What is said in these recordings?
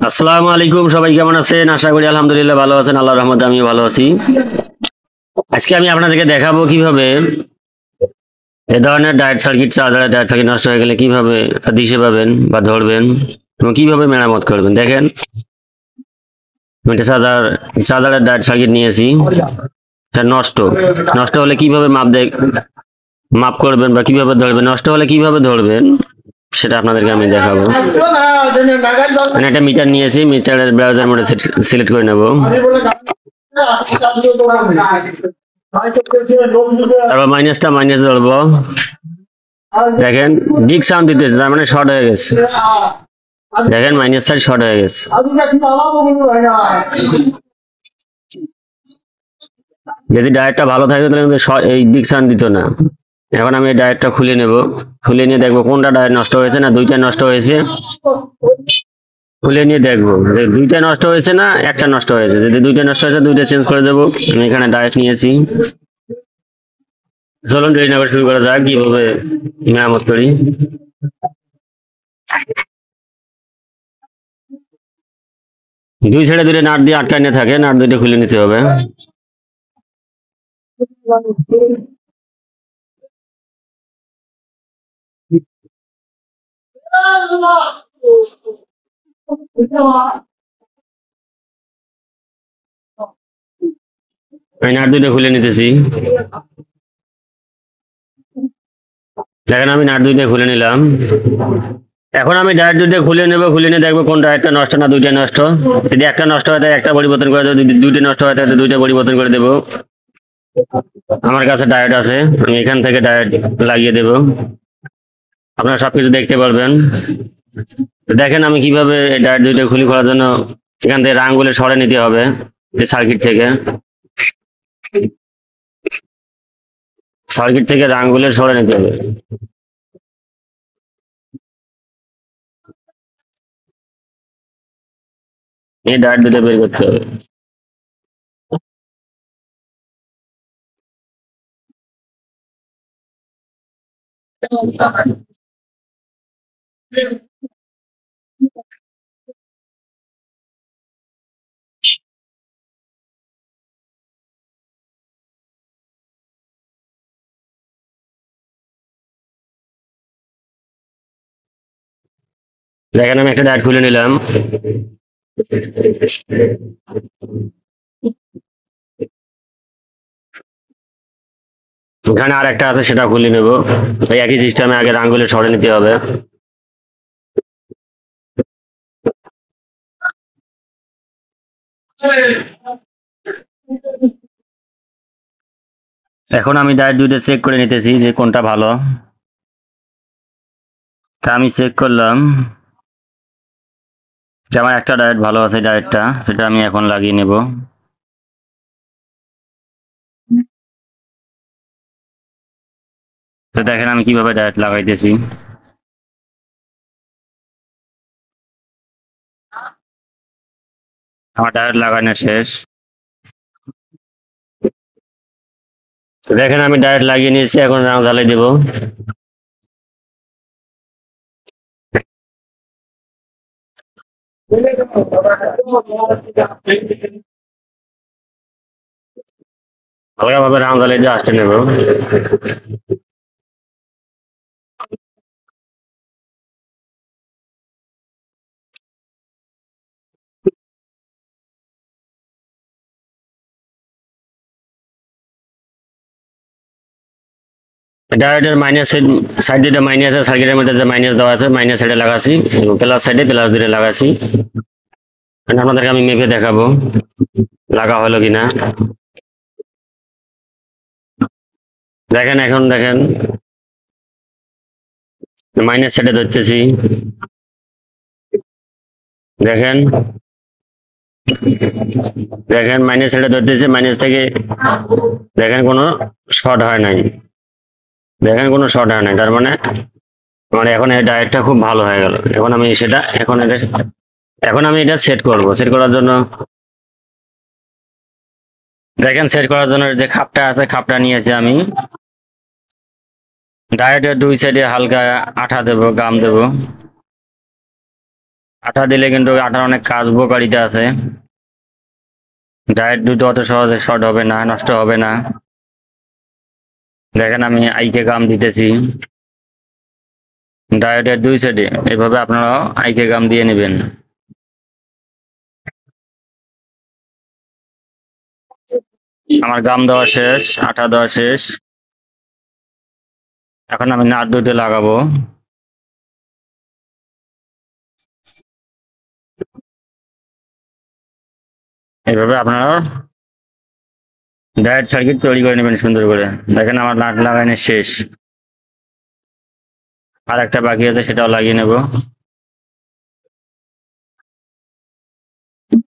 আসসালামু আলাইকুম, সবাই কেমন আছেন? আশা করি আলহামদুলিল্লাহ ভালো আছেন। আল্লাহর রহমতে আমিও ভালো আছি। আজকে আমি আপনাদেরকে দেখাবো কিভাবে এ ধরনের ডায়েট সার্কিট, চার্জারের ডায়েট সার্কিট নষ্ট হয়ে গেলে কিভাবে তা দিশে পাবেন বা ধরবেন এবং কিভাবে মেরামত করবেন। দেখেন, আমি একটা চার্জারের ডায়েট সার্কিট নিয়েছি। এটা নষ্ট নষ্ট হলে কিভাবে মাপ করবেন বা কিভাবে ধরবেন, নষ্ট হলে কিভাবে ধরবেন সেটা আপনাদেরকে আমি দেখাবো। আমি একটা মিটার নিয়েছি, মিটারের ব্রাউজার মোডে সিলেক্ট করে নেব। তারপর মাইনাস ধরবো। দেখেন বিগ সাউন্ড দিতেছে, তার মানে শর্ট হয়ে গেছে। দেখেন মাইনাস সাইড শর্ট হয়ে গেছে। যদি ডায়েটটা ভালো থাকে তাহলে কিন্তু এই বিগ সাউন্ড দিত না। এখন আমি এই ডায়েটটা খুলে নেব। খুলে নিয়ে দেখবো কোনটা ডায়েট নষ্ট হয়েছে, না দুইটা নষ্ট হয়েছে। খুলে নিয়ে দেখবো যে দুইটা নষ্ট হয়েছে না একটা নষ্ট হয়েছে। যদি দুইটা নষ্ট হয়েছে দুইটা চেঞ্জ করে দেবো। আমি এখানে ডায়েট নিয়েছি। চলুন দেরি না করে শুরু করা যাক কিভাবে মেরামত করি। দুই সাইডে দুটো নাট দিয়ে আটকায় নিয়ে থাকে, নাট দুটো খুলে নিতে হবে। আমি নাট দুটো খুলে নিতেছি। দেখেন আমি নাট দুইটা খুলে নিলাম। এখন আমি ডায়েট দুইটা খুলে নেবো, খুলে নিয়ে দেখবো কোন ডায়েটটা নষ্ট না দুইটা নষ্ট। যদি একটা নষ্ট হয় তাহলে একটা পরিবর্তন করে দেবো, যদি দুইটা নষ্ট হয় তাহলে দুইটা পরিবর্তন করে দেবো। আমার কাছে ডায়েট আছে, আমি এখান থেকে ডায়েট লাগিয়ে দেব। আপনারা সবকিছু দেখতে পারবেন। দেখেন আমি কিভাবে ডায়েট দুইটা খুলি। করার জন্য এখান থেকে রাঙগুলো সরে নিতে হবে সার্কিট থেকে। রাঙগুলো সরে নিতে হবে। এই ডায়েট দুটো বের করতে হবে। দেখেন আমি একটা ডায়েট খুলে নিলাম। এখানে আর একটা আছে, সেটা খুলে নেব। এই একই সিস্টেমে আগে রাঙগুলো সরে নিতে হবে। এখন আমি ডায়েট দুইটা চেক করে নিতেছি যে কোনটা ভালো। তা আমি চেক করলাম যে আমার একটা ডায়েট ভালো আছে, ডায়েটটা সেটা আমি এখন লাগিয়ে নেব। তো দেখেন আমি কিভাবে ডায়েট লাগাইতেছি। আমার ডায়েট লাগানো শেষ। তো দেখেন আমি ডায়েট লাগিয়ে নিয়েছি, এখন রাং জ্বালাই দেবো। হালকাভাবে রাং জ্বালাই দিয়ে আসতে নেব। ডায়োডের মাইনাস সাইড দুটো মাইনাস আছে, সার্কিটের মধ্যে যে মাইনাস দেওয়া আছে মাইনাস সাইডে লাগাচ্ছি এবং প্লাস সাইডে প্লাস দুটো লাগাচ্ছি। আপনাদেরকে আমি মেপে দেখাবো লাগা হলো কিনা। দেখেন এখন দেখেন মাইনাস সাইডে ধরতেছি। দেখেন দেখেন মাইনাস সাইডে ধরতেছে, মাইনাস থেকে দেখেন কোনো শর্ট হয় নাই। দেখেন কোনো শর্ট হয় নাই, তার মানে আমার এখন এই ডায়েটটা খুব ভালো হয়ে গেল। এখন আমি সেটা এখন আমি এটা সেট করব। সেট করার জন্য দেখেন, সেট করার জন্য যে খাপটা আছে খাপটা নিয়েছি আমি। ডায়েটের দুই সাইডে হালকা আঠা দেব, গাম দেব। আঠা দিলে কিন্তু আঠার অনেক কাজ উপকারিতা আছে। ডায়েট দুটো অত সহজে শর্ট হবে না, নষ্ট হবে না। দেখেন আমি আইকে গাম দিতেছি ডায়েটের 2 সাইডে, এভাবে আপনারাও আইকে গাম দিয়ে নেবেন। আমার গাম দেওয়া শেষ, আঠা দেওয়া শেষ। এখন আমি নাট দুটো লাগাবো। এইভাবে আপনারা ডায়েট সার্কিট তৈরি করে নেবেন সুন্দর করে। দেখেন আমার নাট লাগানো শেষ, আর একটা বাকি আছে, সেটাও লাগিয়ে নেব।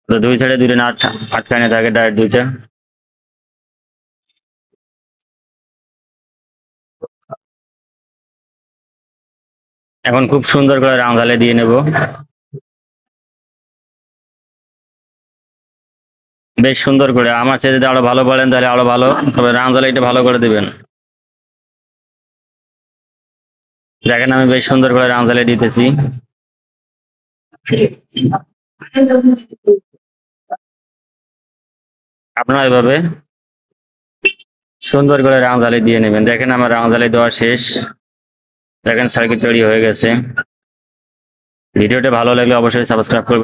তো 2 সাইডে 2টা নাট আটকানো থাকে ডায়েট দুইটা। এখন খুব সুন্দর করে রাঙালে দিয়ে নেব। বেশ সুন্দর করে, আমার চেয়ে যদি আরো ভালো বলেন তাহলে আরো ভালো, তবে রাঙালে এটা ভালো করে দিবেন। দেখেন আমি বেশ সুন্দর করে রাঙালে দিতেছি। আপনারা এভাবে সুন্দর করে রাঙালি দিয়ে নেবেন। দেখেন আমার রাঙালি দেওয়া শেষ। দেখেন সার্কিট তৈরি হয়ে গেছে। ভিডিওটা ভালো লাগলে অবশ্যই সাবস্ক্রাইব করবেন।